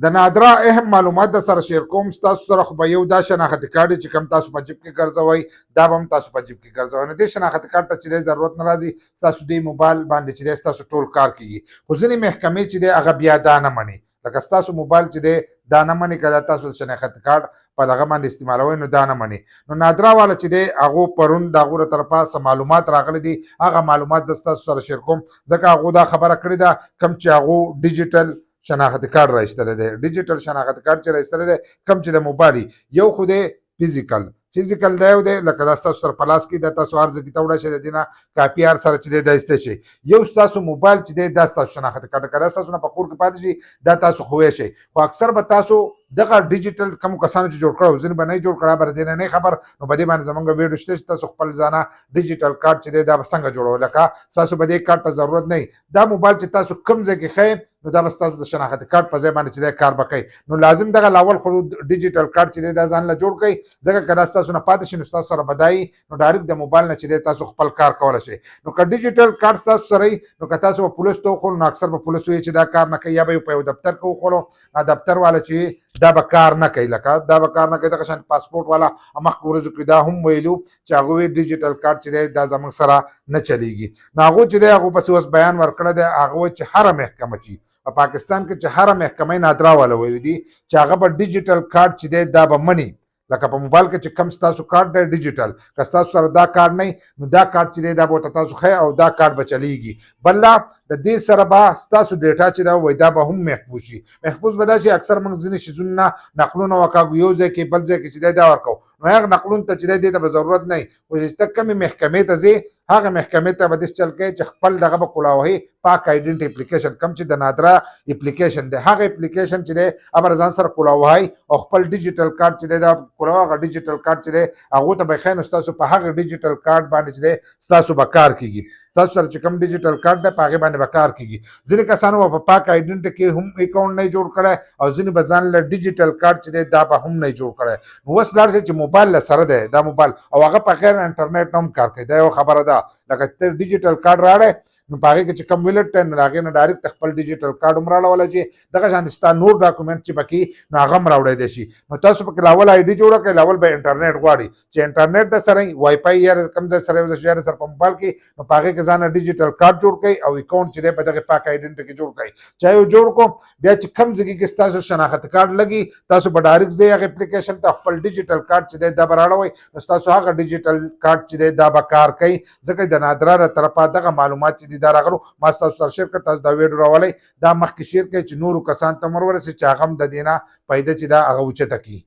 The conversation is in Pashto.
د نادرا اهم معلومات د سره شیر کوم تاسو سره خو به یو دا شناختی کارت چې کوم تاسو په جیب کې ګرځوئ دا به هم تاسو په جیب کې ګرځوئ. نو دې شناختی کارت ته چې دی ضرورت نه راځي، ستاسو دې موبایل باندې چې دی ستاسو ټول کار کېږي. خو ځینې محکمې چې دی هغه بیا دا نه مني، لکه ستاسو موبایل چې دی دا نه مني که دا تاسو شناختی کارت په دغه باندې استعمالوئ نو دا نه مني. نو نادرا والا چې دی هغو پرون د هغو له طرفه څه معلومات راغلي دي، هغه معلومات زه ستاسو سره شیر کوم ځکه هغو دا خبره کړې ده کوم چې هغو ډیجیټل شناختی کارت رایستلی دی. ډیجیټل شناختی کارت چې رایستلی دی کوم چې د موبایل یو خو دی فزیکل دا یو دی، لکه دا ستاسو سره په لاس کې دا تاسو هر ځای کې ته وړی شئ د دې نه کاپي هر سره چې دی دا ایستی شئ. یو ستاسو موبایل چې دی دا ستاسو شناختی کارت که دا ستاسو نه په کور کې پاتې شي دا تاسو ښوی شئ. خو اکثر به تاسو دغه ډیجیټل کوم کسانو چې جوړ کړی ځینې به نه یې جوړ کړی به د دې نه نه خبر، نو په دې باندې زمونږ ویډیو شته چې تاسو خپل ځانه ډیجیټل کارت چې دی دا به څنګه جوړوئ. لکه ستاسو به دې کارت ته ضرورت نه وي، دا موبایل چې تاسو کوم ځای کې ښئ نو دا به ستاسو د شناختی کارت په ځای باندې چې دی کار به کوي. نو لازم دغه لاول خو ډیجیټل کارت چې دی دا ځان له جوړ کړئ، ځکه که دا ستاسو نه پاتې شي نو ستاسو سره به دا وي نو ډایرکټ د موبایل نه چې دی تاسو خپل کار کولی شئ. نو که ډیجیټل کارت ستاسو سره وي نو که تاسو به پولیس ته وښولو نو اکثر به پولیس وایي چې دا کار نه کوي، یا به یې په یو دفتر کې وښولو دفتر والا چې دا به کار نه کوي، لکه دا به کار نه کوي. دغه شان پاسپورټ والا مخکې ورځو کې دا هم ویلو چې هغوی ډیجیټل کارت چې دی دا زموږ سره نه چلیږي. نو هغو چې دی هغو پسې اوس بیان ورکړی دی، هغه وایي چې هره محکمه چې په پاکستان کې چې هره محکمه نادرا والا ویلي دي چې هغه به ډیجیټل کارت چې دی دا به مني. لکه په موبایل کې چې کم ستاسو کارت دی ډیجیټل، که ستاسو سره دا کارت نه نو دا کارت چې دی دا به ورته تاسو ښیئ او دا کارت به چلیږي. بله د دې سره به ستاسو ډیټا چې دا وایي دا به هم محفوظ شي. محفوظ به دا شي اکثر موږ ځینې شیزونو نه نقلونه وکاږو یو ځای کې بل ځای کې چې دی دا ورکوو، نو هغه نقلونو ته چې دی دې ته به ضرورت نه وي. خو چې ته کومې محکمې ته ځې هغه محکمې ته به داسې چل کوې چې خپل دغه به کولاوهې پاک آیډنټ اپلیکیشن کوم چې د نادرا اپلیکیشن دی هغه اپلیکیشن چې دی هغه ځان سره کولاوهئ او خپل ډیجیټل کارت چې دی دا کولاوه. هغه ډیجیټل کارت چې دی هغو ته به یې ښیئ نو ستاسو په هغه ډیجیټل کارت باندې چې دی ستاسو به کار کېږي. تاسو سره چې کوم ډیجیټل کارت دی په هغې باندې به کار کېږي. ځینې کسانو به په پاک آیډنټ کې هم اکاونټ نه جوړ کړی او ځینې به ځان له ډیجیټل کارت چې دی دا به هم نه جوړ کړی. نو اوس لاړ شئ چې موبایل له سره دی دا موبایل او هغه په غیر انټرنیټ هم کار کوي، دا یو خبره ده. لکه ته ډیجیټل کارت راوړی نو په هغې کې چې کوم ویلټ دی نو د هغې نه ډایرکټ خپل ډیجیټل کارت هم راوړولی چې دغه شان ستا نور ډاکومنټ چې پکې نو هغه هم راوړی دی شي. نو تاسو پکې لاول آی ډي جوړه کړئ، لاول به انټرنیټ غواړي چې انټرنیټ د سره وي وای فای یا کوم ځای سره یو ځای سره په موبایل کې نو په هغې کې ځان ډیجیټل کارت جوړ کړئ او اکاونټ چې دی په دغې پاک آیډنټي کې جوړ کړئ. چا یو جوړ کړو بیا چې کوم ځای کې ستاسو شناختی کارت لګي تاسو به ډایرکټ ځئ هغه اپلیکیشن ته خپل ډیجیټل کارت چې دی دا به راوړئ نو ستاسو هغه ډیجیټل کارت چې دی دا به کار کوي. ځکه د نادرا له طرفه دغه معلومات چې دي دا راغلو ما تاسو سره شیر کړ، تاسو دا ویډیو راولئ دا مخکې شیر کړئ چې نورو کسانو ته هم ورورسي چې هغه هم د دې نه فایده چې دا هغه اوچته کړي.